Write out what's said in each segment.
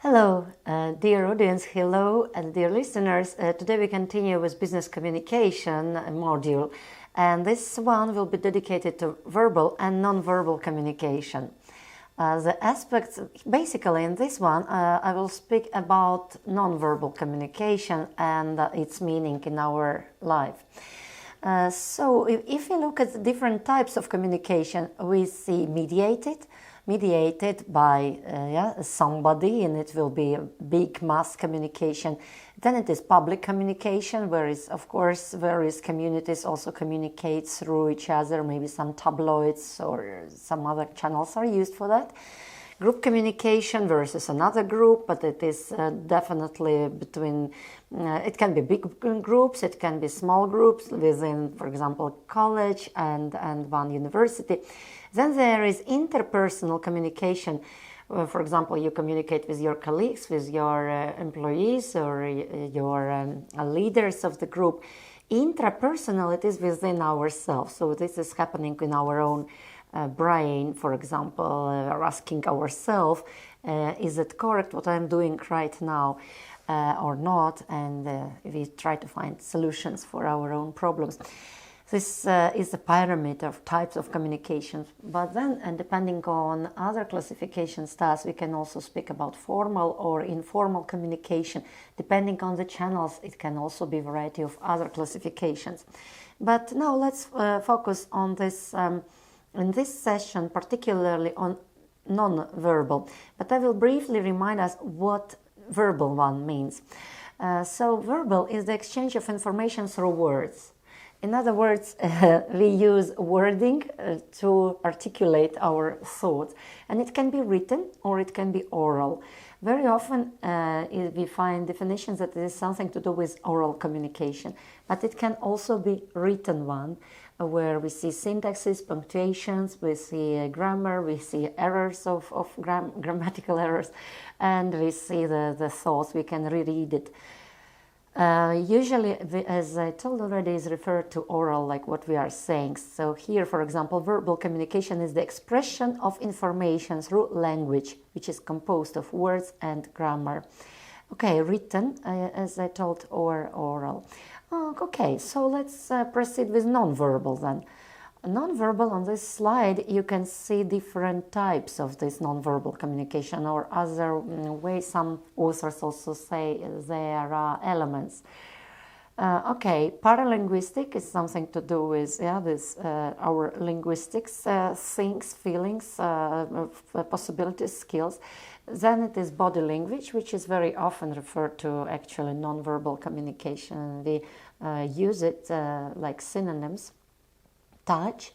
Hello, dear audience, hello, and dear listeners. Today we continue with Business Communication module, and this one will be dedicated to verbal and non-verbal communication. The aspects, basically in this one, I will speak about non-verbal communication and its meaning in our life. So if we look at the different types of communication, we see mediated by somebody, and it will be a big mass communication. Then it is public communication, whereas of course various communities also communicate through each other. Maybe some tabloids or some other channels are used for that. Group communication versus another group, but it is definitely between, it can be big groups, it can be small groups within, for example, college and one university. Then there is interpersonal communication. For example, you communicate with your colleagues, with your employees, or your leaders of the group. Intrapersonal, it is within ourselves. So this is happening in our own brain, for example, asking ourselves, is it correct what I'm doing right now or not? And we try to find solutions for our own problems. This is a pyramid of types of communications, but then, and depending on other classification styles, we can also speak about formal or informal communication. Depending on the channels, it can also be a variety of other classifications. But now let's focus on this in this session, particularly on non-verbal. But I will briefly remind us what verbal one means. So verbal is the exchange of information through words. In other words, we use wording to articulate our thoughts, and it can be written or it can be oral. Very often we find definitions that it is something to do with oral communication, but it can also be written one, where we see syntaxes, punctuations, we see grammar, we see errors of grammatical errors, and we see the thoughts, we can reread it. Usually, as I told already, is referred to oral, like what we are saying. So here, for example, verbal communication is the expression of information through language, which is composed of words and grammar. Okay, written, as I told, or oral. Okay, so let's proceed with non-verbal then. Non-verbal, on this slide, you can see different types of this non-verbal communication, or other ways some authors also say there are elements. Okay, paralinguistic is something to do with this our linguistics, things, feelings, possibilities, skills. Then it is body language, which is very often referred to actually non-verbal communication. We use it like synonyms. Touch,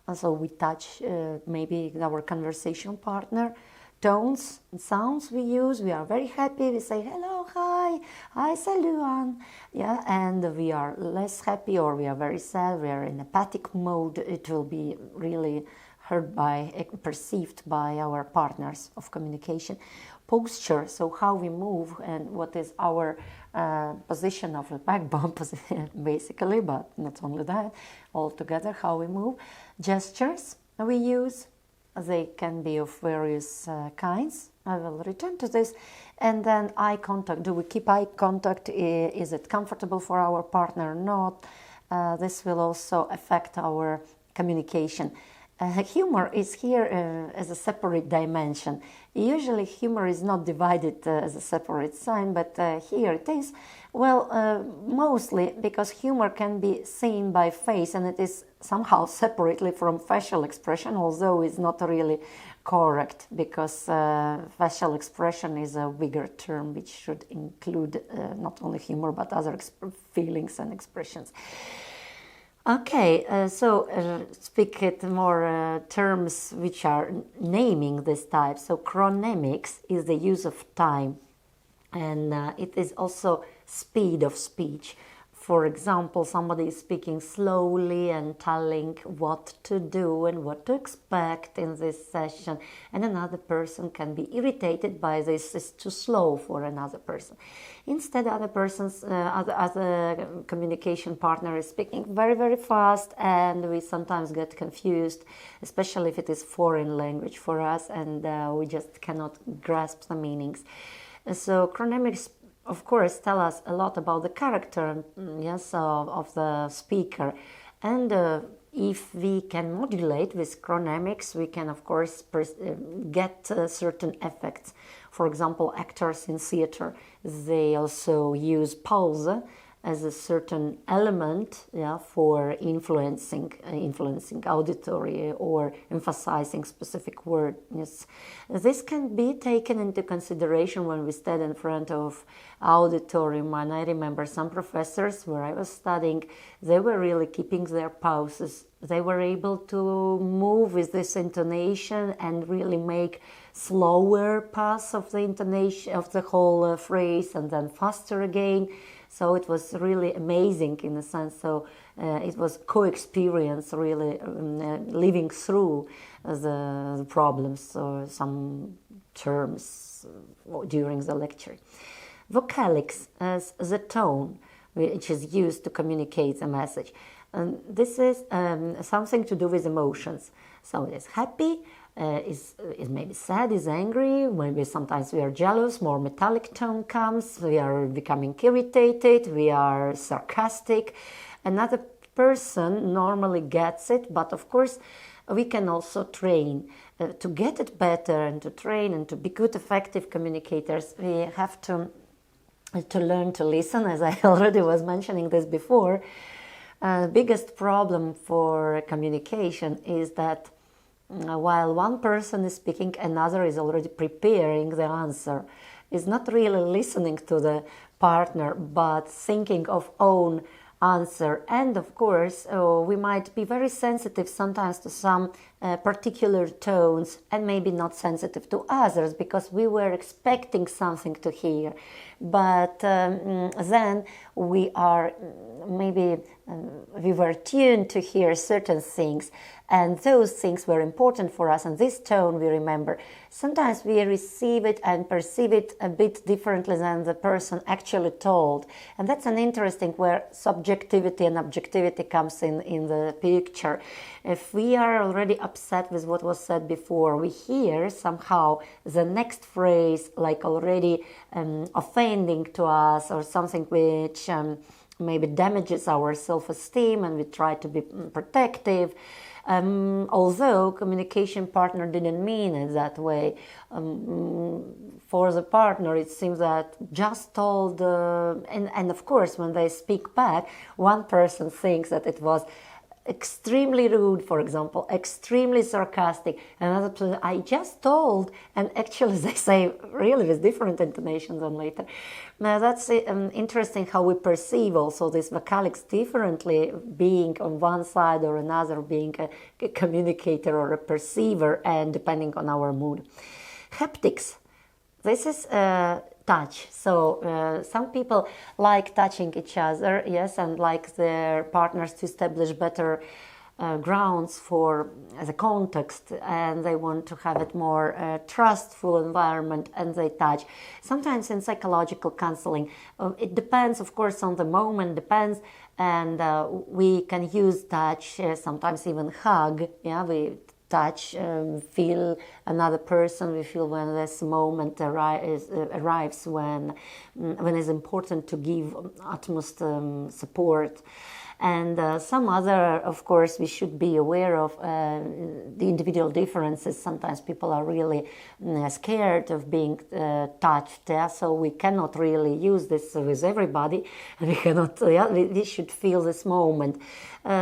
and so we touch maybe our conversation partner. Tones and sounds we use, we are very happy, we say hello, hi, salut, yeah, and we are less happy or we are very sad, we are in apathic mode. It will be really heard by, perceived by our partners of communication. Posture, so how we move and what is our position of the backbone, basically, but not only that, altogether how we move. Gestures we use, they can be of various kinds. I will return to this. And then eye contact, do we keep eye contact? Is it comfortable for our partner or not? This will also affect our communication. Humor is here as a separate dimension. Usually humor is not divided as a separate sign, but here it is. Well, mostly because humor can be seen by face, and it is somehow separately from facial expression, although it's not really correct, because facial expression is a bigger term which should include not only humor but other feelings and expressions. Okay, so speak it more terms which are naming this type. So chronemics is the use of time, and it is also speed of speech. For example, somebody is speaking slowly and telling what to do and what to expect in this session, and another person can be irritated by this. It's too slow for another person. Instead, other communication partner is speaking very, very fast, and we sometimes get confused, especially if it is foreign language for us, and we just cannot grasp the meanings. So chronemics, of course, tell us a lot about the character, yes, of the speaker. And if we can modulate with chronemics, we can, of course, get certain effects. For example, actors in theater, they also use pause as a certain element, yeah, for influencing auditory or emphasizing specific words. Yes. This can be taken into consideration when we stand in front of auditorium. And I remember some professors where I was studying, they were really keeping their pauses. They were able to move with this intonation and really make slower pass of the intonation of the whole phrase, and then faster again. So it was really amazing in a sense. So it was co-experience, really living through the problems or some terms during the lecture. Vocalics as the tone which is used to communicate the message. And this is something to do with emotions. So it is happy, is maybe sad, is angry, maybe sometimes we are jealous, more metallic tone comes, we are becoming irritated, we are sarcastic. Another person normally gets it, but of course we can also train. To get it better and to train and to be good, effective communicators, we have to learn to listen, as I already was mentioning this before. The biggest problem for communication is that while one person is speaking, another is already preparing the answer. Is not really listening to the partner, but thinking of own answer. And of course, we might be very sensitive sometimes to some particular tones and maybe not sensitive to others because we were expecting something to hear. But then we are maybe we were tuned to hear certain things, and those things were important for us, and this tone we remember. Sometimes we receive it and perceive it a bit differently than the person actually told, and that's an interesting where subjectivity and objectivity comes in the picture. If we are already upset with what was said before, we hear somehow the next phrase like already offending to us, or something which maybe damages our self-esteem, and we try to be protective. Although communication partner didn't mean it that way. For the partner, it seems that just told, and of course when they speak back, one person thinks that it was extremely rude, for example, extremely sarcastic. Another person, I just told, and actually they say really with different intonations on later. Now that's interesting how we perceive also this vocalics differently, being on one side or another, being a communicator or a perceiver, and depending on our mood. Haptics. This is touch. So some people like touching each other, yes, and like their partners to establish better grounds for the context, and they want to have it more trustful environment, and they touch. Sometimes in psychological counseling, it depends, of course, on the moment, depends, and we can use touch, sometimes even hug, yeah, we touch, feel another person. We feel when this moment arrives when it's important to give utmost support. And some other, of course, we should be aware of the individual differences. Sometimes people are really scared of being touched, yeah? So we cannot really use this with everybody. We cannot, we should feel this moment.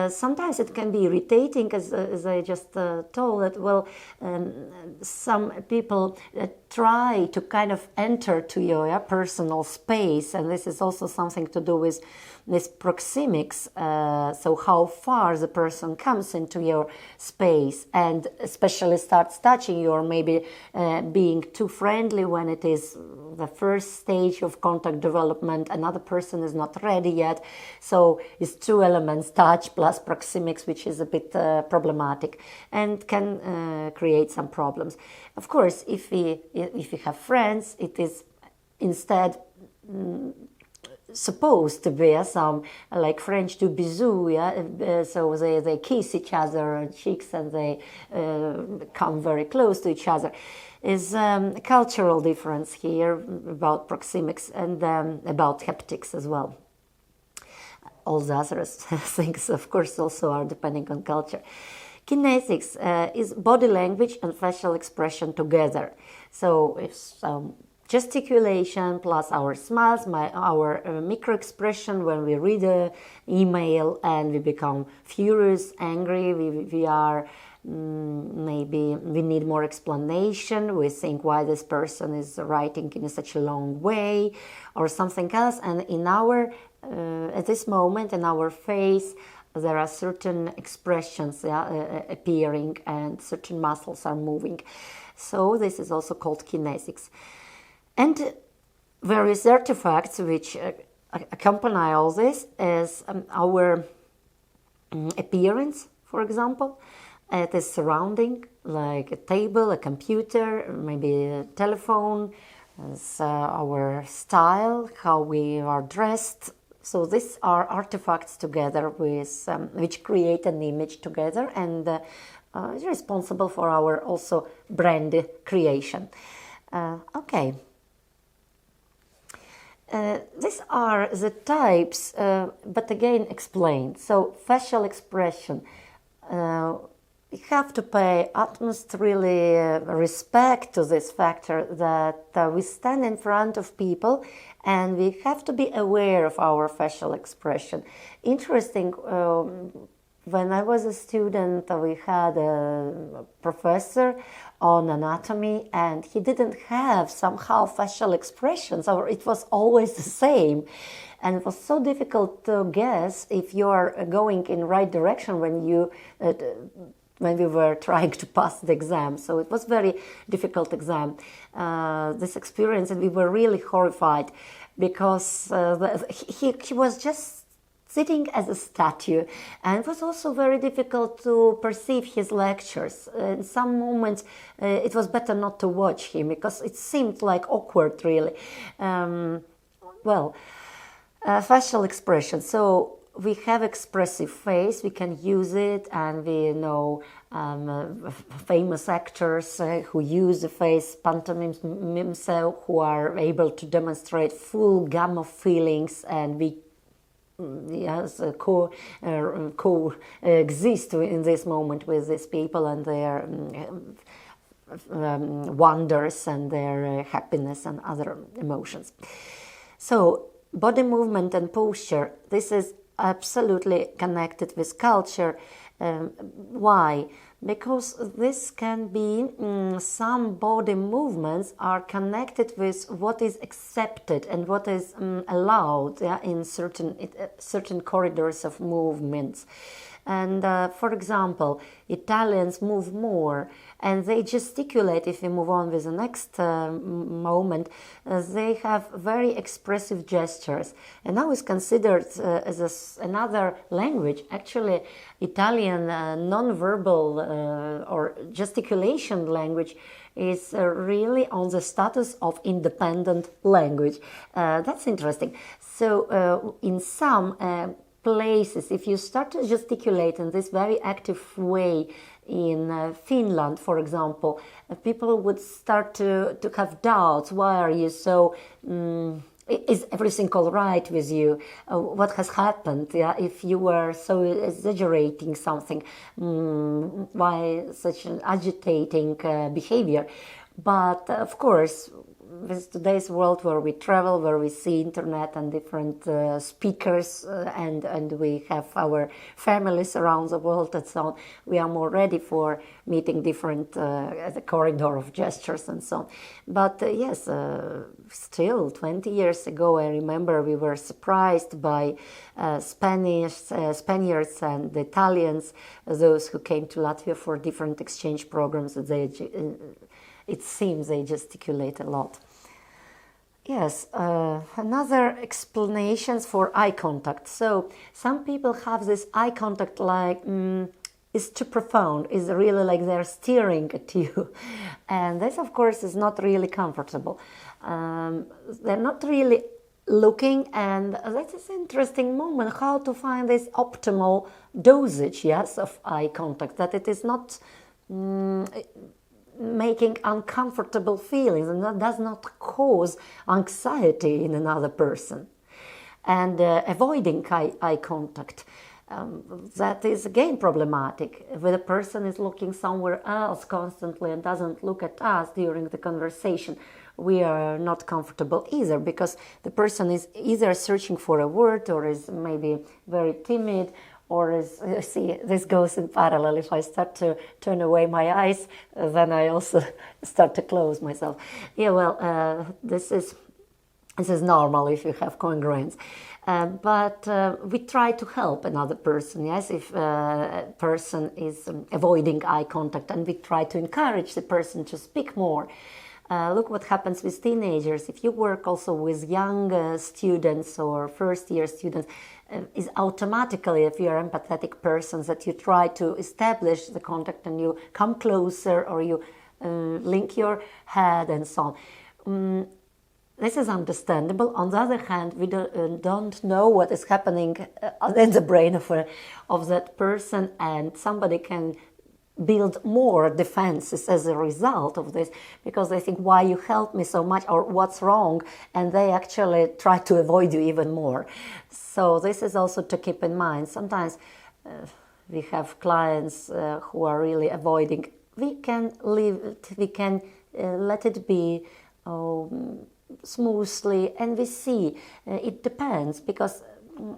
Sometimes it can be irritating, as I just told, that, well, some people try to kind of enter to your personal space, and this is also something to do with this proxemics, so how far the person comes into your space, and especially starts touching you, or maybe being too friendly when it is the first stage of contact development. Another person is not ready yet, so it's two elements, touch plus proxemics, which is a bit problematic and can create some problems. Of course, if we have friends, it is instead supposed to be some, like French do bisous, so they kiss each other on cheeks and they come very close to each other. Is a cultural difference here about proxemics and about haptics as well. All the other things, of course, also are depending on culture. Kinesics is body language and facial expression together. So it's gesticulation plus our smiles, our micro expression when we read an email and we become furious, angry, we are maybe we need more explanation, we think why this person is writing in such a long way or something else, and in our at this moment in our face there are certain expressions appearing and certain muscles are moving. So this is also called kinesics. And various artifacts which accompany all this is our appearance, for example. It is surrounding, like a table, a computer, maybe a telephone, our style, how we are dressed. So these are artifacts together with which create an image together and is responsible for our also brand creation. Okay. These are the types, but again explained. So facial expression. We have to pay utmost really respect to this factor that we stand in front of people and we have to be aware of our facial expression. Interesting, when I was a student, we had a professor on anatomy and he didn't have somehow facial expressions, or it was always the same. And it was so difficult to guess if you are going in the right direction when we were trying to pass the exam. So it was very difficult exam, this experience, and we were really horrified because he was just sitting as a statue, and it was also very difficult to perceive his lectures. In some moments it was better not to watch him because it seemed like awkward really. Facial expression. So we have expressive face, we can use it, and we know famous actors who use the face, pantomimes, who are able to demonstrate full gamut of feelings, and we coexist in this moment with these people and their wonders and their happiness and other emotions. So body movement and posture, this is absolutely connected with culture. Why? Because this can be, some body movements are connected with what is accepted and what is allowed in certain corridors of movements. And for example, Italians move more and they gesticulate. If we move on with the next moment, they have very expressive gestures. And now it's considered as another language. Actually, Italian nonverbal or gesticulation language is really on the status of independent language. That's interesting. So in some places, if you start to gesticulate in this very active way in Finland, for example, people would start to have doubts. Why are you so... is everything all right with you? What has happened? If you were so exaggerating something, why such an agitating behavior? But of course, with today's world where we travel, where we see internet and different speakers and we have our families around the world and so on, we are more ready for meeting different the corridor of gestures and so on. But yes, still 20 years ago, I remember we were surprised by Spaniards and the Italians, those who came to Latvia for different exchange programs. It seems they gesticulate a lot. Yes, another explanations for eye contact. So some people have this eye contact like is too profound, is really like they're staring at you. And this, of course, is not really comfortable. They're not really looking, and that is an interesting moment, how to find this optimal dosage, yes, of eye contact, that it is not making uncomfortable feelings and that does not cause anxiety in another person. And avoiding eye contact, that is again problematic. If the person is looking somewhere else constantly and doesn't look at us during the conversation, we are not comfortable either, because the person is either searching for a word or is maybe very timid, or is, see, this goes in parallel. If I start to turn away my eyes, then I also start to close myself. Yeah, well, this is normal if you have congruence. But we try to help another person, yes, if a person is avoiding eye contact, and we try to encourage the person to speak more. Look what happens with teenagers. If you work also with young students or first-year students, is automatically, if you're an empathetic person, that you try to establish the contact and you come closer, or you link your head and so on. This is understandable. On the other hand, we don't know what is happening in the brain of that person, and somebody can build more defenses as a result of this, because they think, why you help me so much, or what's wrong, and they actually try to avoid you even more. So this is also to keep in mind. Sometimes we have clients who are really avoiding. We can let it be smoothly, and we see it depends, because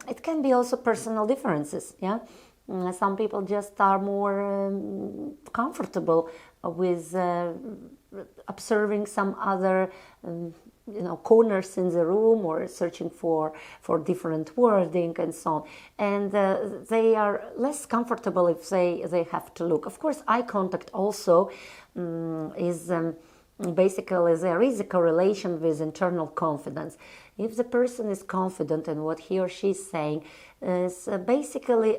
it can be also personal differences, yeah. Some people just are more comfortable with observing some other corners in the room, or searching for different wording and so on, and they are less comfortable if they have to look. Of course, eye contact also is basically, there is a correlation with internal confidence. If the person is confident in what he or she is saying, is basically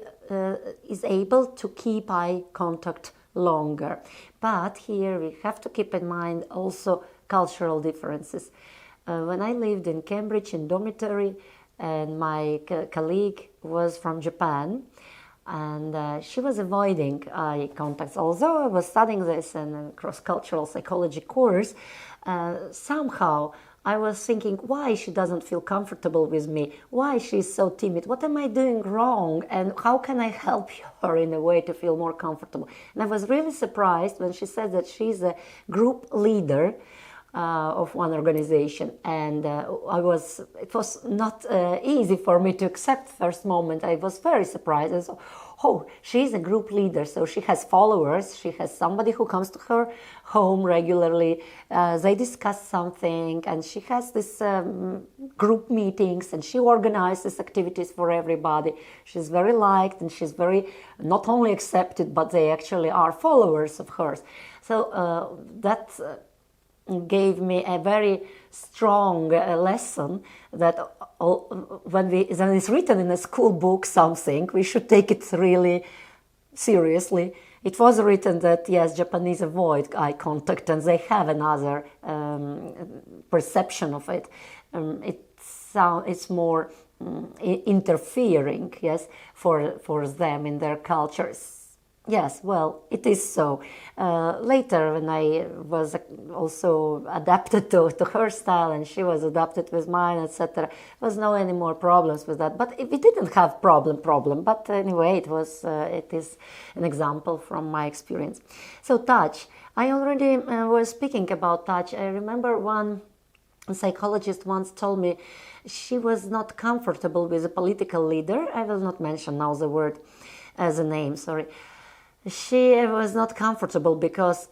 is able to keep eye contact longer. But here we have to keep in mind also cultural differences. When I lived in Cambridge in dormitory, and my colleague was from Japan, and she was avoiding eye contacts. Although I was studying this in a cross-cultural psychology course, somehow I was thinking, why she doesn't feel comfortable with me? Why she's so timid? What am I doing wrong? And how can I help her in a way to feel more comfortable? And I was really surprised when she said that she's a group leader of one organization, and it was not easy for me to accept first moment. I was very surprised. And so, oh, she's a group leader, so she has followers, she has somebody who comes to her home regularly, they discuss something, and she has this group meetings, and she organizes activities for everybody. She's very liked, and she's very not only accepted, but they actually are followers of hers. So that gave me a very strong lesson that when it's written in a school book something, we should take it really seriously. It was written that, yes, Japanese avoid eye contact, and they have another perception of it. It's more interfering, yes, for them in their cultures. Yes, well, it is so. Later, when I was also adapted to her style, and she was adapted with mine, etc., there was no any more problems with that. But we didn't have problem. But anyway, it is an example from my experience. So touch. I already was speaking about touch. I remember one psychologist once told me she was not comfortable with a political leader. I will not mention now the word as a name, sorry. She was not comfortable because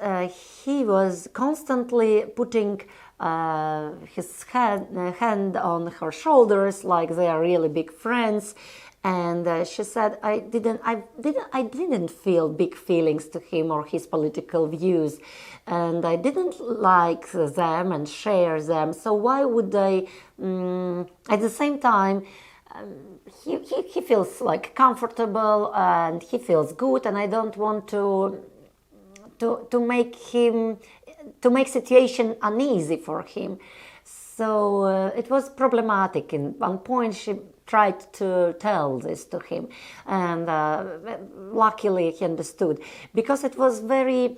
he was constantly putting his hand on her shoulders, like they are really big friends. And she said, I didn't feel big feelings to him or his political views, and I didn't like them and share them. So why would I? At the same time, he feels like comfortable and he feels good, and I don't want to make situation uneasy for him. So it was problematic. In one point, she tried to tell this to him, and luckily he understood, because it was very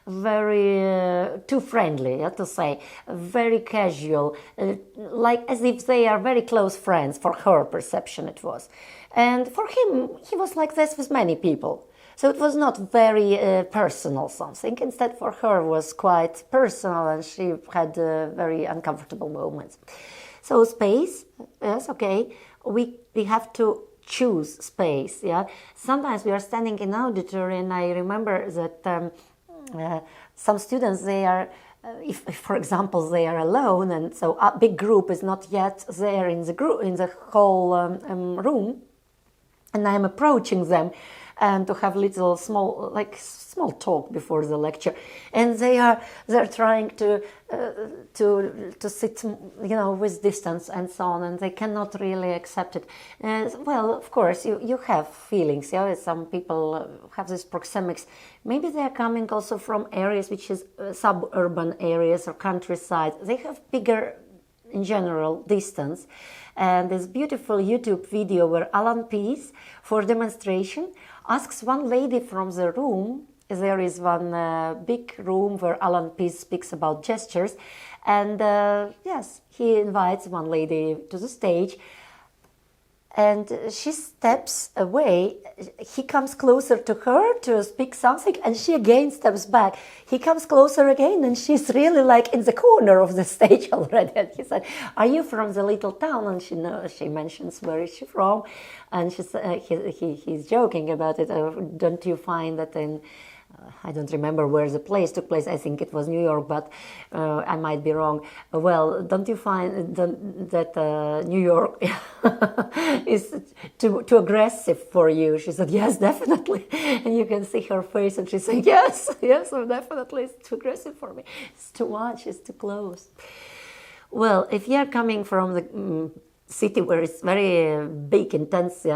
very too friendly, to say, very casual, like as if they are very close friends. For her perception it was, and for him, he was like this with many people. So it was not very personal something. Instead, for her was quite personal, and she had very uncomfortable moments. So space, yes, okay. We have to choose space. Yeah. Sometimes we are standing in auditory, and I remember that some students, they are. If, for example, they are alone, and so a big group is not yet there in the group, in the whole room, and I am approaching them, and to have little small talk before the lecture, and they're trying to sit, with distance and so on, and they cannot really accept it. Well, of course, you have feelings. Yeah, some people have this proxemics. Maybe they are coming also from areas which is suburban areas or countryside. They have bigger, in general, distance. And this beautiful YouTube video where Alan Pease, for demonstration, asks one lady from the room. There is one big room where Alan Pease speaks about gestures, and yes, he invites one lady to the stage, and she steps away. He comes closer to her to speak something, and she again steps back. He comes closer again, and she's really like in the corner of the stage already. And he said, "Are you from the little town?" And she mentions where is she from, and he's joking about it. Don't you find that in I don't remember where the place took place. I think it was New York, but I might be wrong. Well, don't you find that New York is too aggressive for you? She said, yes, definitely. And you can see her face, and she said, yes, definitely, it's too aggressive for me. It's too much, it's too close. Well, if you're coming from the city where it's very big, intense,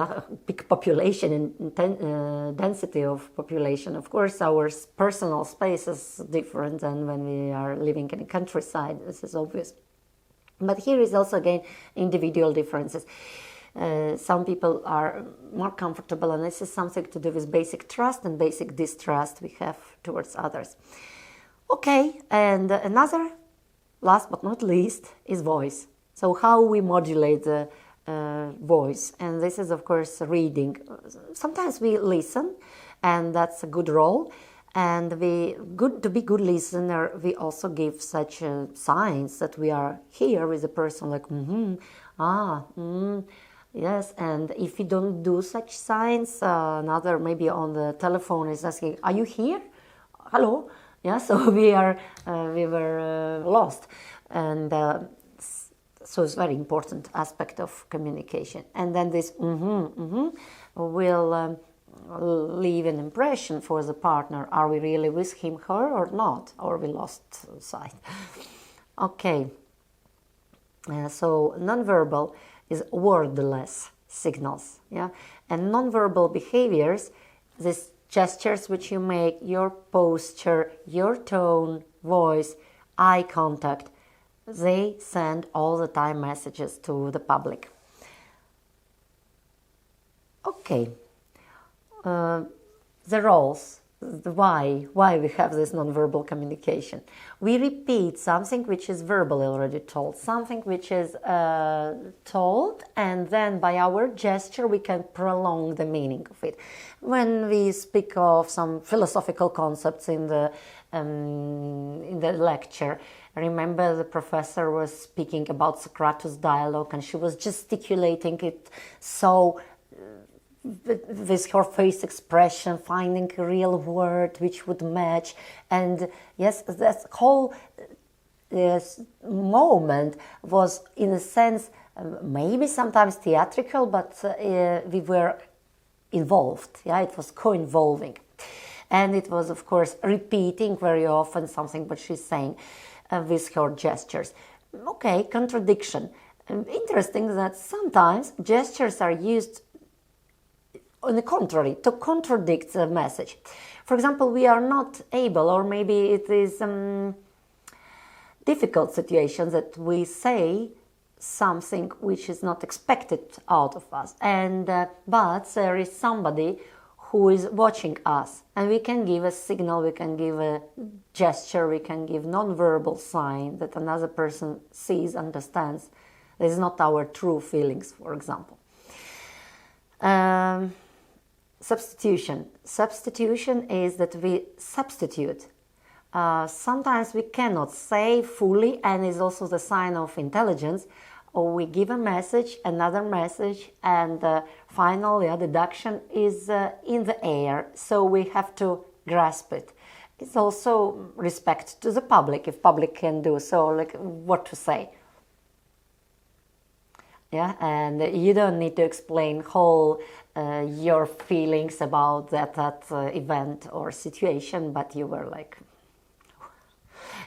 big population and density of population, of course, our personal space is different than when we are living in a countryside. This is obvious. But here is also, again, individual differences. Some people are more comfortable, and this is something to do with basic trust and basic distrust we have towards others. Okay, and another, last but not least, is voice. So how we modulate the voice, and this is, of course, reading. Sometimes we listen, and that's a good role. And to be good listener, we also give such signs that we are here with the person, like yes. And if we don't do such signs, another maybe on the telephone is asking, "Are you here? Hello?" Yeah. So we were lost, and. So it's a very important aspect of communication. And then this will leave an impression for the partner. Are we really with him, her, or not? Or we lost sight? Okay. So nonverbal is wordless signals. Yeah. And nonverbal behaviors, these gestures which you make, your posture, your tone, voice, eye contact, they send all the time messages to the public. Okay, the roles, the why we have this nonverbal communication. We repeat something which is verbally already told, something which is told, and then by our gesture we can prolong the meaning of it. When we speak of some philosophical concepts in the lecture, I remember the professor was speaking about Socrates' dialogue, and she was gesticulating it so with her face expression, finding a real word which would match. And yes, that whole moment was, in a sense, maybe sometimes theatrical, but we were involved. Yeah, it was co-involving. And it was, of course, repeating very often something what she's saying with her gestures. Okay, contradiction. Interesting that sometimes gestures are used on the contrary, to contradict the message. For example, we are not able, or maybe it is difficult situations that we say something which is not expected out of us, and but there is somebody who is watching us, and we can give a signal, we can give a gesture, we can give non-verbal sign that another person sees, understands. This is not our true feelings, for example. Substitution. Substitution is that we substitute. Sometimes we cannot say fully, and is also the sign of intelligence, or we give a message, another message, and the final deduction is in the air, so we have to grasp it. It's also respect to the public, if public can do so, like what to say. Yeah, and you don't need to explain whole your feelings about that event or situation, but you were like,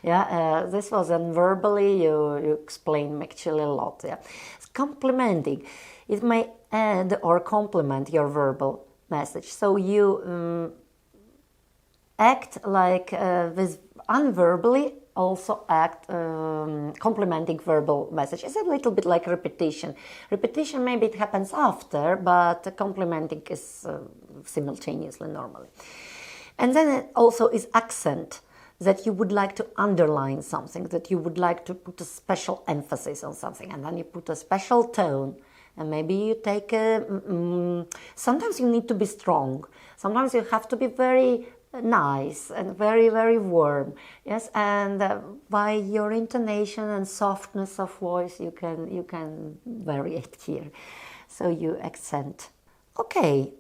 yeah, this was unverbally, you explain actually a lot. Yeah, it's complimenting. It may add or complement your verbal message. So you act like this unverbally, also act complementing verbal message. It's a little bit like repetition. Repetition, maybe it happens after, but complementing is simultaneously normally. And then it also is accent, that you would like to underline something, that you would like to put a special emphasis on something, and then you put a special tone, and maybe you take a... sometimes you need to be strong, sometimes you have to be very nice and very, very warm, yes, and by your intonation and softness of voice you can vary it here, so you accent. Okay,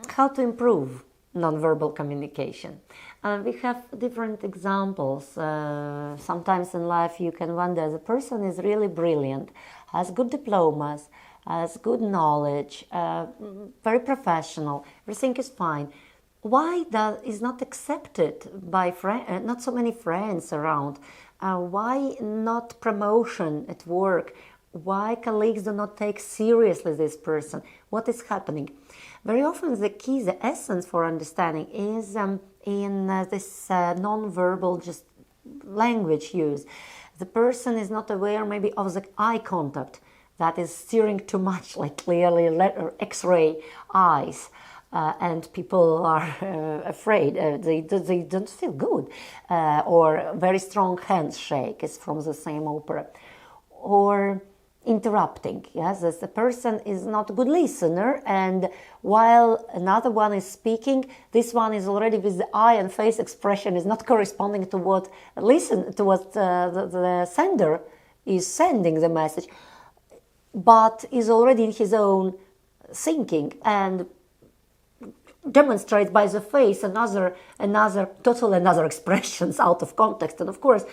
how to improve nonverbal communication? We have different examples. Sometimes in life you can wonder, the person is really brilliant, has good diplomas, has good knowledge, very professional, everything is fine. Why that is not accepted by not so many friends around? Why not promotion at work? Why colleagues do not take seriously this person? What is happening? Very often the key, the essence for understanding is in this non-verbal just language use. The person is not aware maybe of the eye contact that is steering too much, like clearly X-ray eyes. And people are afraid, they don't feel good, or very strong handshake is from the same opera, or interrupting. Yes, as the person is not a good listener, and while another one is speaking, this one is already with the eye and face expression is not corresponding to what the sender is sending the message, but is already in his own thinking and demonstrate by the face another expressions out of context. And of course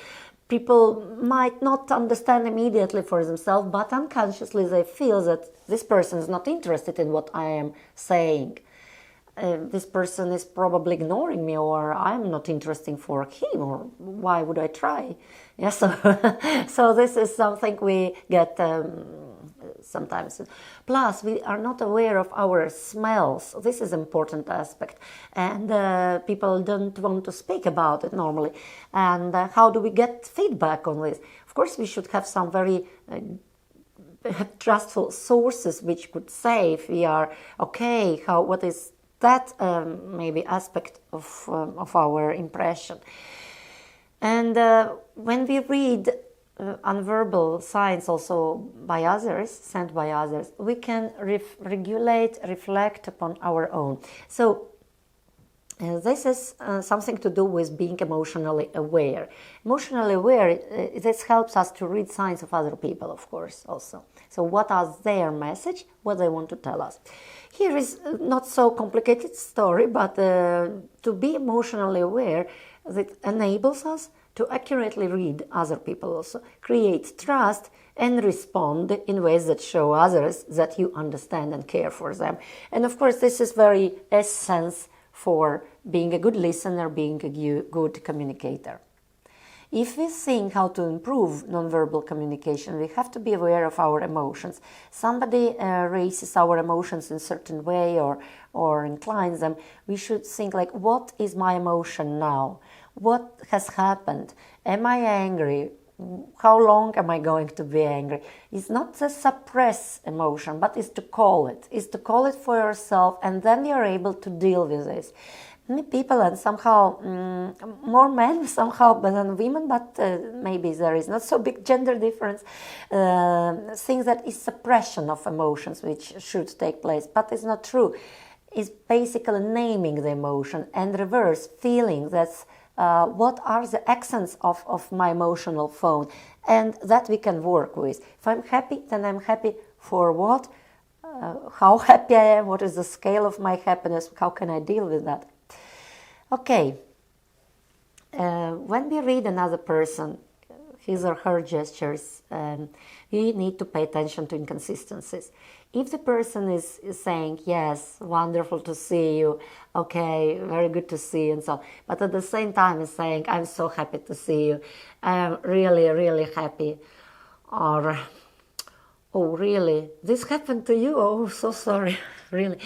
people might not understand immediately for themselves, but unconsciously they feel that this person is not interested in what I am saying. This person is probably ignoring me, or I'm not interesting for him, or why would I try? Yeah, so this is something we get sometimes. Plus, we are not aware of our smells. This is an important aspect, and people don't want to speak about it normally. And how do we get feedback on this? Of course, we should have some very trustful sources which could say if we are okay, what is that maybe aspect of our impression. And when we read unverbal signs also by others, sent by others, we can regulate, reflect upon our own. So this is something to do with being emotionally aware. Emotionally aware, this helps us to read signs of other people, of course, also. So what are their message, what they want to tell us. Here is not so complicated story, but to be emotionally aware, that enables us to accurately read other people also, create trust, and respond in ways that show others that you understand and care for them. And of course, this is very essence for being a good listener, being a good communicator. If we think how to improve nonverbal communication, we have to be aware of our emotions. Somebody raises our emotions in a certain way or inclines them. We should think like, what is my emotion now? what has happened? Am I angry? How long am I going to be angry? It's not to suppress emotion, but it's to call it. It's to call it for yourself, and then you're able to deal with this. Many people, and somehow more men somehow than women, but maybe there is not so big gender difference, think that is suppression of emotions which should take place, but it's not true. It's basically naming the emotion, and reverse, feeling that's what are the accents of my emotional phone, and that we can work with. If I'm happy, then I'm happy for what? How happy I am, what is the scale of my happiness, how can I deal with that? Okay, when we read another person, his or her gestures, we need to pay attention to inconsistencies. If the person is saying, yes, wonderful to see you, okay, very good to see you, and so on, but at the same time is saying, I'm so happy to see you, I'm really, really happy, or, oh, really, this happened to you? Oh, so sorry, really.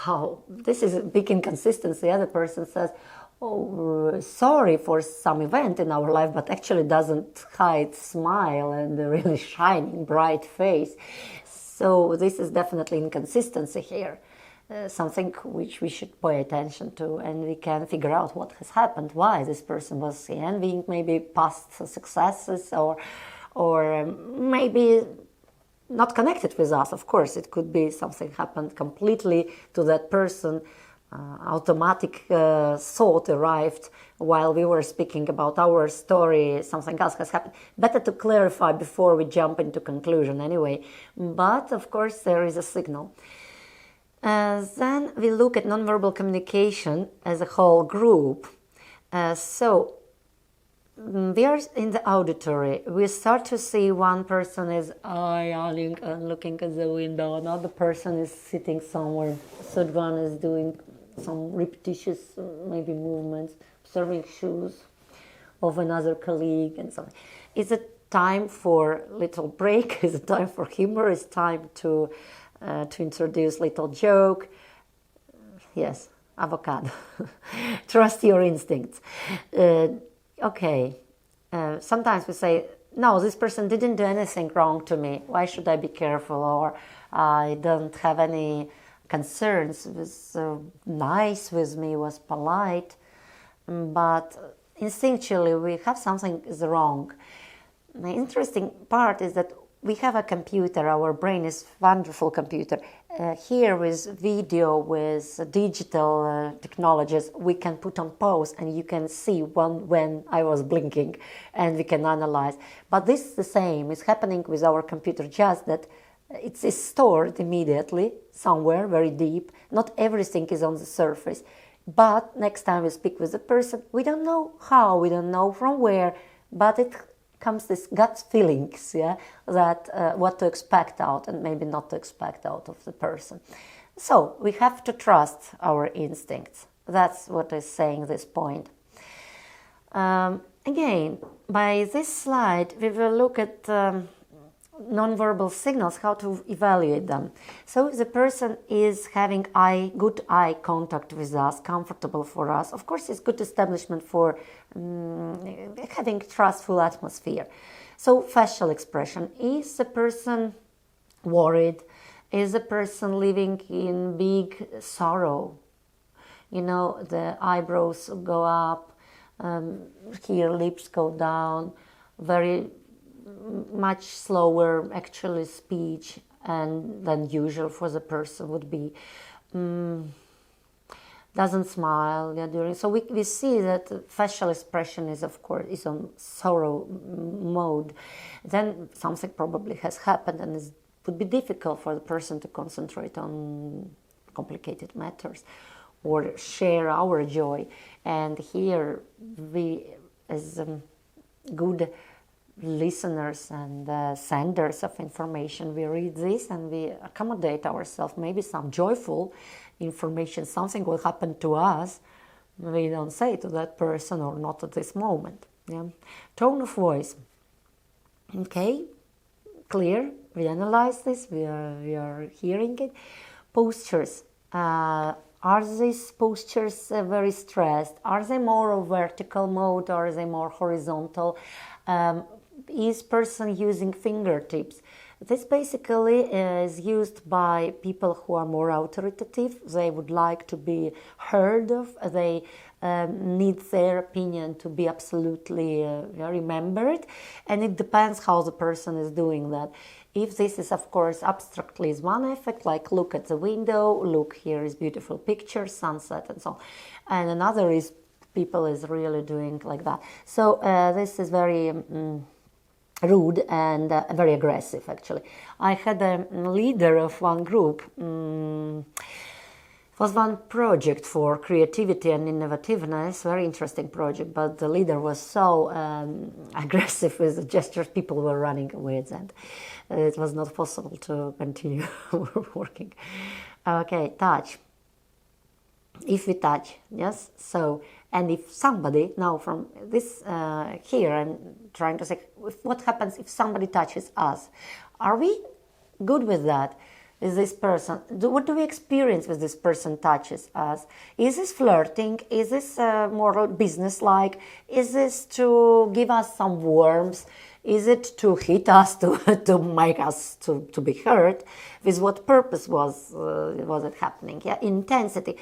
Oh, this is a big inconsistency. The other person says, oh, sorry for some event in our life, but actually doesn't hide smile and a really shining, bright face. So this is definitely inconsistency here. Something which we should pay attention to, and we can figure out what has happened, why this person was envying maybe past successes, or maybe not connected with us. Of course, it could be something happened completely to that person. Automatic thought arrived while we were speaking about our story, something else has happened. Better to clarify before we jump into conclusion anyway. But of course there is a signal. Then we look at nonverbal communication as a whole group. So we are in the auditory. We start to see one person is yawning and looking at the window, another person is sitting somewhere, third one is doing some repetitious maybe movements, observing shoes of another colleague and so on. Is it time for little break? Is it time for humor? Is it time to introduce little joke? Yes, avocado. Trust your instincts. Okay, sometimes we say, no, this person didn't do anything wrong to me. Why should I be careful? Or I don't have any concerns. Was nice with me, was polite. But instinctually, we have something is wrong. The interesting part is that we have a computer. Our brain is a wonderful computer. Here with video, with digital technologies, we can put on pause and you can see when I was blinking and we can analyze. But this is the same. It's happening with our computer, just that it is stored immediately somewhere very deep. Not everything is on the surface. But next time we speak with the person, we don't know how, we don't know from where, but it comes this gut feelings, yeah, that what to expect out and maybe not to expect out of the person. So we have to trust our instincts. That's what is saying this point. Again, by this slide, we will look at nonverbal signals, how to evaluate them. So if the person is having good eye contact with us, comfortable for us, of course it's good establishment for having trustful atmosphere. So facial expression, is the person worried? Is the person living in big sorrow? You know, the eyebrows go up, here lips go down, very much slower actually speech and than usual for the person would be. Doesn't smile during. So we see that facial expression is, of course, is on sorrow mode. Then something probably has happened and it would be difficult for the person to concentrate on complicated matters or share our joy. And here we, as good listeners and senders of information, we read this and we accommodate ourselves. Maybe some joyful information, something will happen to us, we don't say to that person or not at this moment. Yeah. Tone of voice, okay, clear, we analyze this, we are hearing it. Postures, Are these postures very stressed? Are they more of vertical mode or are they more horizontal? Is person using fingertips? This basically is used by people who are more authoritative. They would like to be heard of. They need their opinion to be absolutely remembered. And it depends how the person is doing that. If this is, of course, abstractly is one effect, like look at the window, look, here is beautiful picture, sunset, and so on. And another is people is really doing like that. So this is very rude and very aggressive, actually. I had a leader of one group. It was one project for creativity and innovativeness, very interesting project, but the leader was so aggressive with the gestures, people were running away, and it was not possible to continue working. Okay, touch. If we touch, yes, so, and if somebody, now from this here, I'm trying to say, what happens if somebody touches us? Are we good with that? Is this person, what do we experience with this person touches us? Is this flirting? Is this more business-like? Is this to give us some warmth? Is it to hit us, to make us to be hurt? With what purpose was it happening? Yeah, intensity.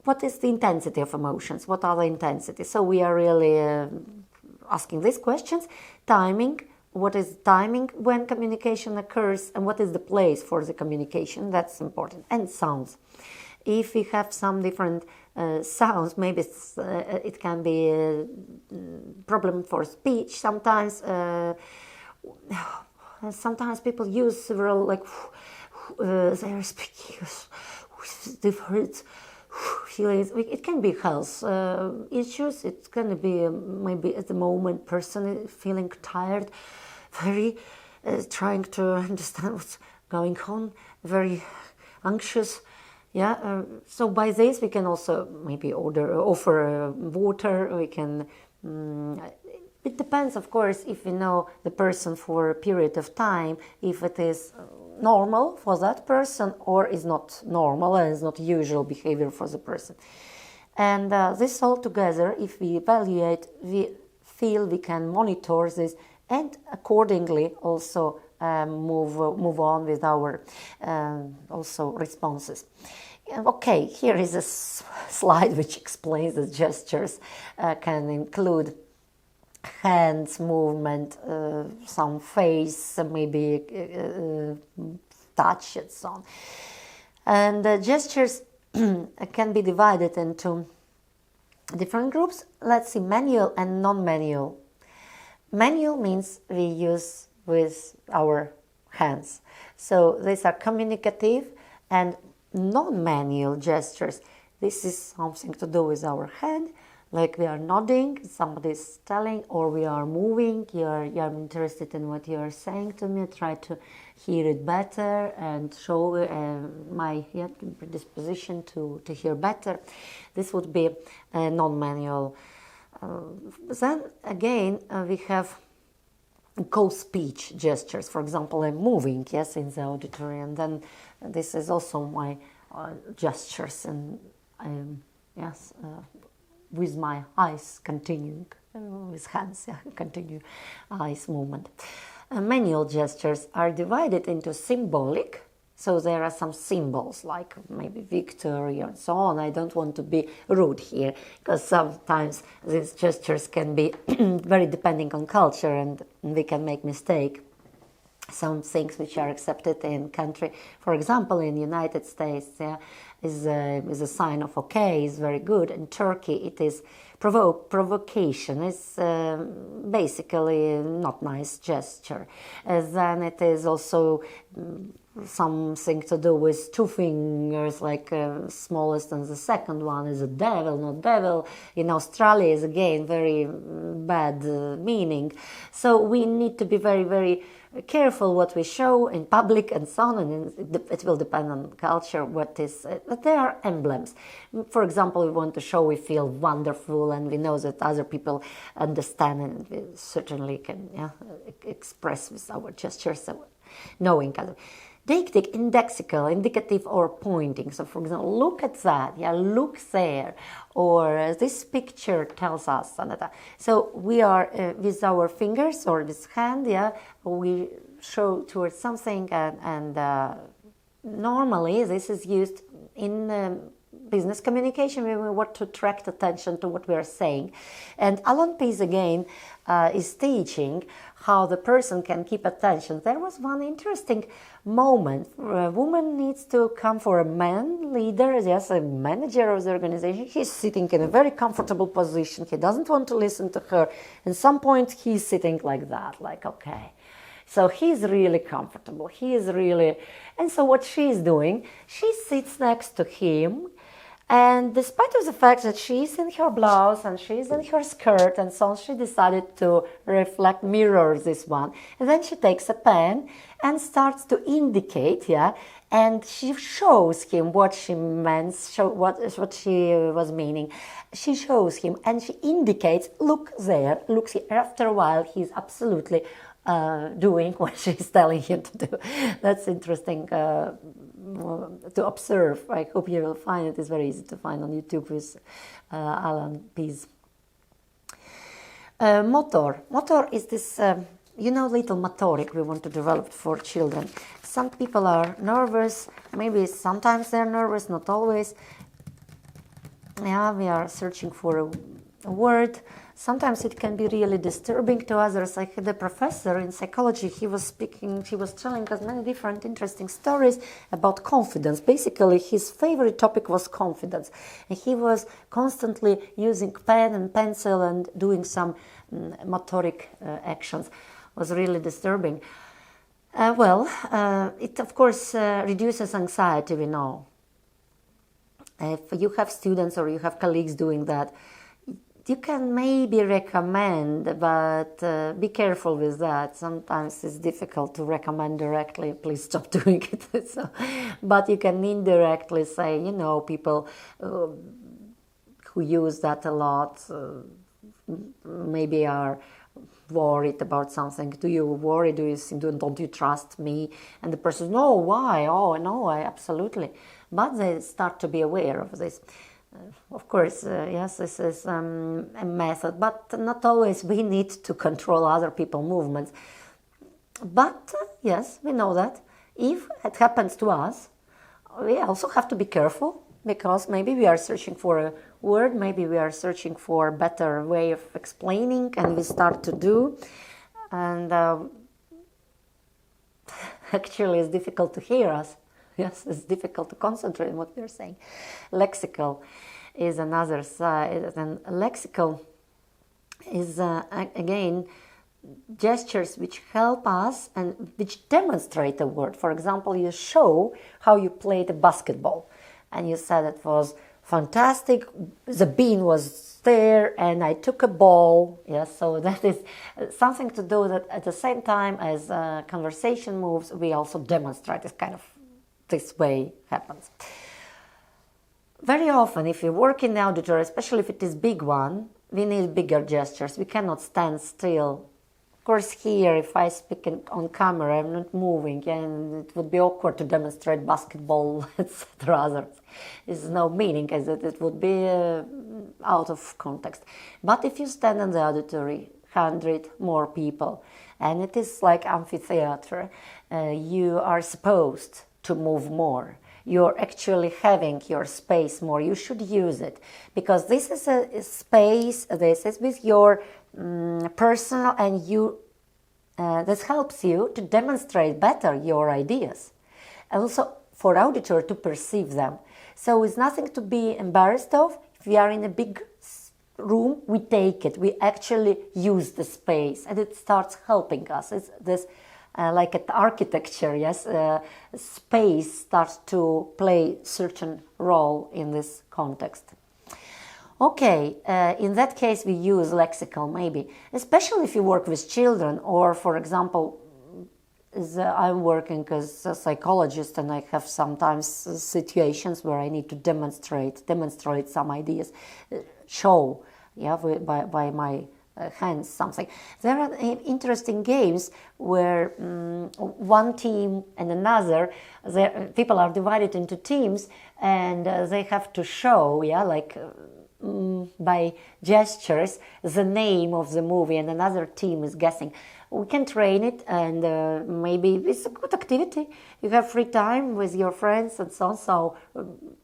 What is the intensity of emotions? What are the intensities? So we are really asking these questions. Timing. What is timing when communication occurs, and what is the place for the communication? That's important. And sounds. If we have some different sounds, maybe it can be a problem for speech. Sometimes people use several, like, they are speaking with different feelings. It can be health issues. It can be maybe at the moment person feeling tired, very trying to understand what's going on, very anxious. Yeah. So by this we can also maybe offer water. We can. It depends, of course, if we know the person for a period of time, if it is normal for that person or is not normal and is not usual behavior for the person. And this all together, if we evaluate, we feel we can monitor this and accordingly also move on with our also responses. Okay, here is a slide which explains the gestures can include hands movement, some face, maybe touch and so on. And gestures can be divided into different groups. Let's see, manual and non-manual. Manual means we use with our hands. So these are communicative, and non-manual gestures. This is something to do with our hand, like we are nodding, somebody is telling, or we are moving, you're interested in what you are saying to me, try to hear it better and show my predisposition to hear better. This would be non-manual. Then again, we have co-speech gestures. For example, I'm moving, yes, in the auditory, and then this is also my gestures, and yes, with my eyes continuing, with hands, continue eyes movement. Manual gestures are divided into symbolic. So there are some symbols like maybe victory and so on. I don't want to be rude here because sometimes these gestures can be very depending on culture and we can make mistake. Some things which are accepted in country, for example, in the United States, is a sign of okay, is very good. In Turkey, it is provocation. It's basically not nice gesture. Then it is also something to do with two fingers, like smallest and the second one is a devil, not devil. In Australia is again very bad meaning. So we need to be very, very careful what we show in public and so on, and it will depend on culture what is, but there are emblems. For example, we want to show we feel wonderful and we know that other people understand, and we certainly can express with our gestures, knowing other. Deictic, indexical, indicative or pointing. So for example, look at that, yeah, look there, or this picture tells us. So we are with our fingers or with hand, yeah, we show towards something, and normally this is used in business communication when we want to attract attention to what we are saying. And Alan Pease again is teaching how the person can keep attention. There was one interesting moment. A woman needs to come for a man leader, yes, a manager of the organization. He's sitting in a very comfortable position. He doesn't want to listen to her. At some point he's sitting like that, like, okay. So he's really comfortable. He is really, and so what she's doing, she sits next to him, and despite of the fact that she's in her blouse and she's in her skirt and so on, she decided to mirror this one. And then she takes a pen and starts to indicate, yeah, and she shows him what she meant, what she was meaning. She shows him and she indicates, look there, look here. After a while, he's absolutely doing what she's telling him to do. That's interesting to observe. I hope you will find it. It's very easy to find on YouTube with Alan Pease. Motor. Motor is this, little motoric we want to develop for children. Some people are nervous. Maybe sometimes they're nervous, not always. Yeah, we are searching for a word. Sometimes it can be really disturbing to others. I had a professor in psychology, he was telling us many different interesting stories about confidence. Basically, his favorite topic was confidence. And he was constantly using pen and pencil and doing some motoric actions. It was really disturbing. It of course reduces anxiety, we know. If you have students or you have colleagues doing that, you can maybe recommend, but be careful with that. Sometimes it's difficult to recommend directly, please stop doing it. But you can indirectly say, people who use that a lot maybe are worried about something. Do you worry? Don't you trust me? And the person, no, why? Oh, no, absolutely. But they start to be aware of this. Of course, yes, this is a method, but not always we need to control other people's movements. But yes, we know that if it happens to us, we also have to be careful, because maybe we are searching for a word, maybe we are searching for a better way of explaining, and we start to do, and actually it's difficult to hear us. Yes, it's difficult to concentrate on what we're saying. Lexical is another side, and lexical is, again, gestures which help us and which demonstrate a word. For example, you show how you played a basketball, and you said it was fantastic, the bean was there, and I took a ball. Yes, so that is something to do that at the same time as conversation moves, we also demonstrate this way happens. Very often, if you work in the auditor, especially if it is big one, we need bigger gestures. We cannot stand still. Of course, here, if I speak on camera, I'm not moving, and it would be awkward to demonstrate basketball, etc. There's no meaning, as it would be out of context. But if you stand in the auditory, 100 more people, and it is like amphitheater, you are supposed to move more. You're actually having your space more. You should use it, because this is a space, this is with your personal, and you this helps you to demonstrate better your ideas, and also for auditor to perceive them. So it's nothing to be embarrassed of. If we are in a big room, we take it. We actually use the space, and it starts helping us. It's this like at architecture, yes, space starts to play certain role in this context. Okay, in that case we use lexical maybe, especially if you work with children, or for example, I'm working as a psychologist, and I have sometimes situations where I need to demonstrate some ideas, show, yeah, by my hands, something. There are interesting games where one team and another, people are divided into teams, and they have to show, by gestures, the name of the movie, and another team is guessing. We can train it, and maybe it's a good activity. You have free time with your friends and so on. So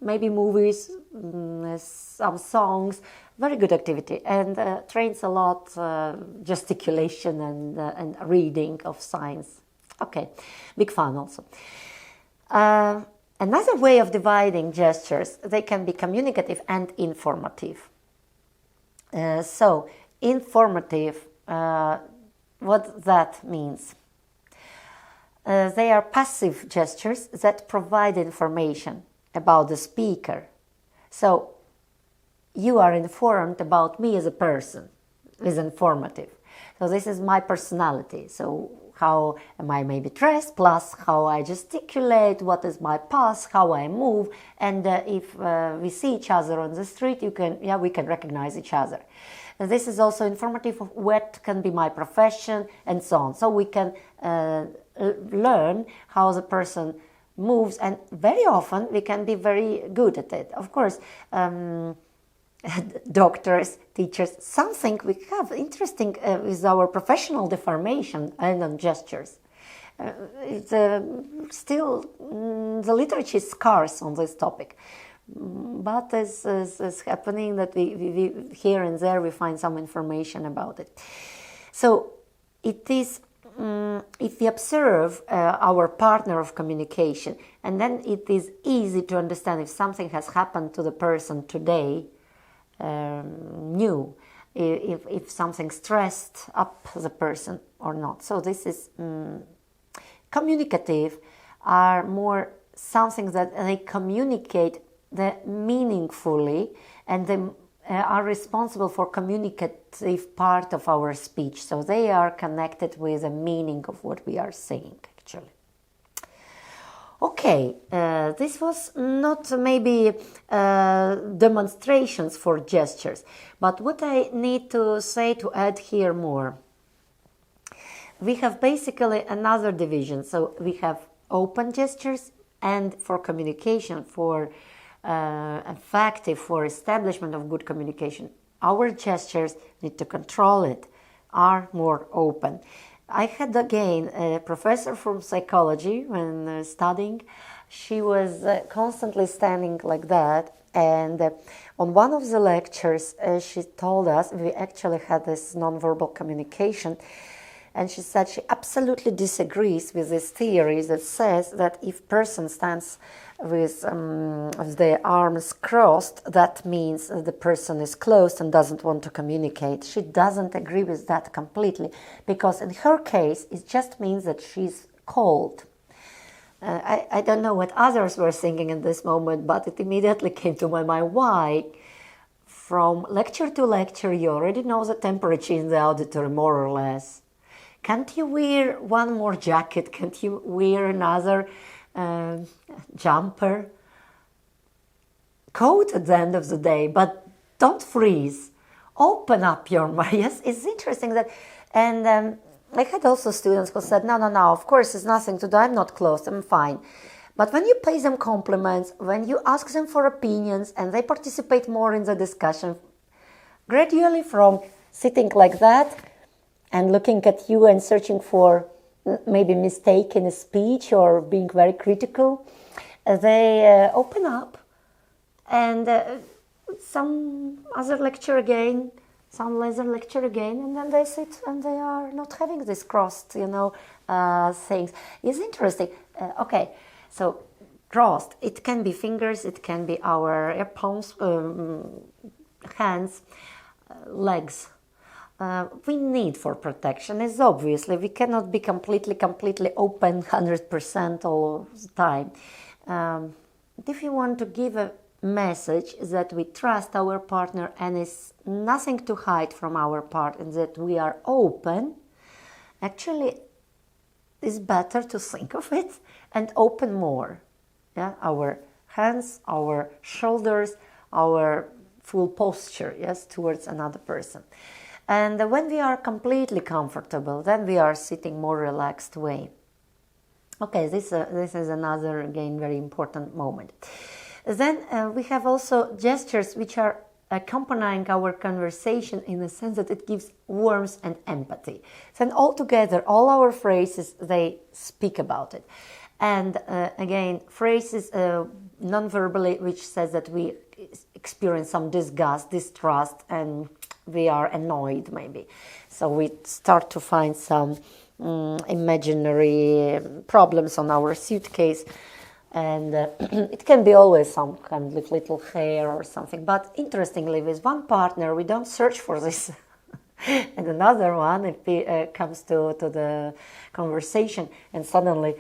maybe movies, some songs, very good activity, and trains a lot gesticulation and reading of signs. Okay, big fun also. Another way of dividing gestures, they can be communicative and informative. So, informative, what that means? They are passive gestures that provide information about the speaker. So, you are informed about me as a person, is informative. So, this is my personality. So, how am I maybe dressed, plus how I gesticulate, what is my pulse, how I move, and if we see each other on the street, we can recognize each other. And this is also informative of what can be my profession and so on. So we can learn how the person moves, and very often we can be very good at it. Of course, doctors, teachers, something we have interesting with our professional deformation and on gestures. Still, the literature is scarce on this topic, but it's happening that we here and there we find some information about it. So it is, if we observe our partner of communication, and then it is easy to understand if something has happened to the person today, new, if something stressed up the person or not. So this is communicative are more something that they communicate meaningfully, and they are responsible for communicative part of our speech. So they are connected with the meaning of what we are saying, actually. Okay, this was not maybe demonstrations for gestures, but what I need to say to add here more. We have basically another division. So we have open gestures, and for communication, for effective, for establishment of good communication, our gestures need to control it, are more open. I had again a professor from psychology when studying. She was constantly standing like that, and on one of the lectures she told us, we actually had this nonverbal communication, and she said she absolutely disagrees with this theory that says that if person stands with their arms crossed, that means the person is closed and doesn't want to communicate. She doesn't agree with that completely, because in her case it just means that she's cold. I don't know what others were thinking in this moment, but it immediately came to my mind. Why? From lecture to lecture you already know the temperature in the auditory, more or less. Can't you wear one more jacket? Can't you wear another jumper? Coat at the end of the day, but don't freeze. Open up your mind. Yes, it's interesting that, and I had also students who said, no, of course it's nothing to do, I'm not close, I'm fine. But when you pay them compliments, when you ask them for opinions, and they participate more in the discussion, gradually from sitting like that and looking at you and searching for maybe mistake in a speech or being very critical, they open up, and some other lecture again, some later lecture again, and then they sit and they are not having this crossed, things. It's interesting. Okay, so crossed, it can be fingers, it can be our palms, hands, legs. We need for protection is obviously we cannot be completely open 100% all the time. If you want to give a message that we trust our partner and is nothing to hide from our part, and that we are open, actually it's better to think of it and open more. Yeah, our hands, our shoulders, our full posture, yes, towards another person. And when we are completely comfortable, then we are sitting more relaxed way. Okay, this is another, again, very important moment. Then we have also gestures which are accompanying our conversation in the sense that it gives warmth and empathy. Then altogether, all our phrases, they speak about it. And again, phrases non-verbally, which says that we experience some disgust, distrust, and we are annoyed maybe. So we start to find some imaginary problems on our suitcase, and it can be always some kind of little hair or something. But interestingly, with one partner we don't search for this, and another one, if it comes to the conversation, and suddenly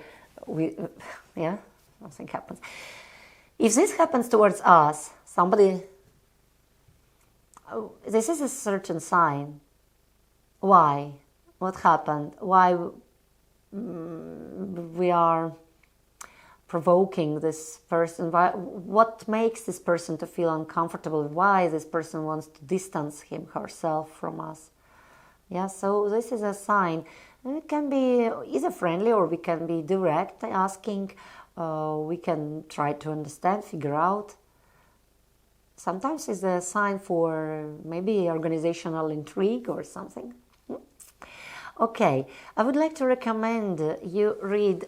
something happens. If this happens towards us, somebody, this is a certain sign. Why? What happened? Why we are provoking this person? What makes this person to feel uncomfortable? Why this person wants to distance him, herself from us? Yeah, so this is a sign. It can be either friendly or we can be direct, asking. We can try to understand, figure out. Sometimes it's a sign for maybe organizational intrigue or something. Okay, I would like to recommend you read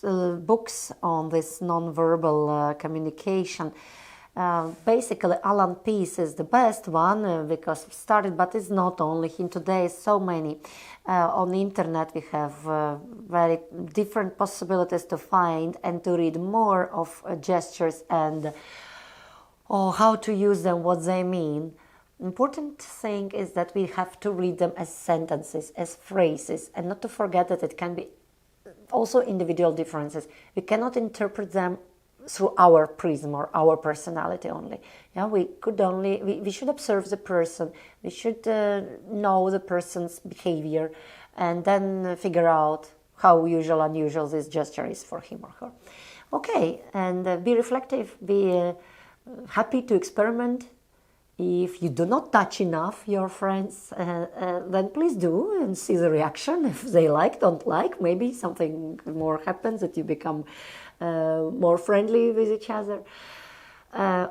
books on this non-verbal communication. Basically, Alan Pease is the best one because it started, but it's not only him. Today, so many. On the internet, we have very different possibilities to find and to read more of gestures and how to use them, what they mean. Important thing is that we have to read them as sentences, as phrases, and not to forget that it can be also individual differences. We cannot interpret them through our prism or our personality only. Yeah, we should observe the person. We should know the person's behavior, and then figure out how usual, unusual this gesture is for him or her. Okay, and be reflective. Be happy to experiment. If you do not touch enough your friends, then please do and see the reaction. If they like, don't like, maybe something more happens that you become more friendly with each other.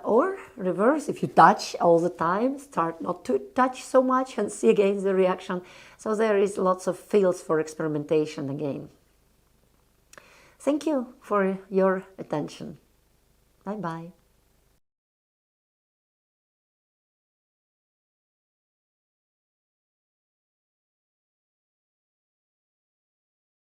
Or reverse, if you touch all the time, start not to touch so much and see again the reaction. So there is lots of fields for experimentation again. Thank you for your attention. Bye-bye.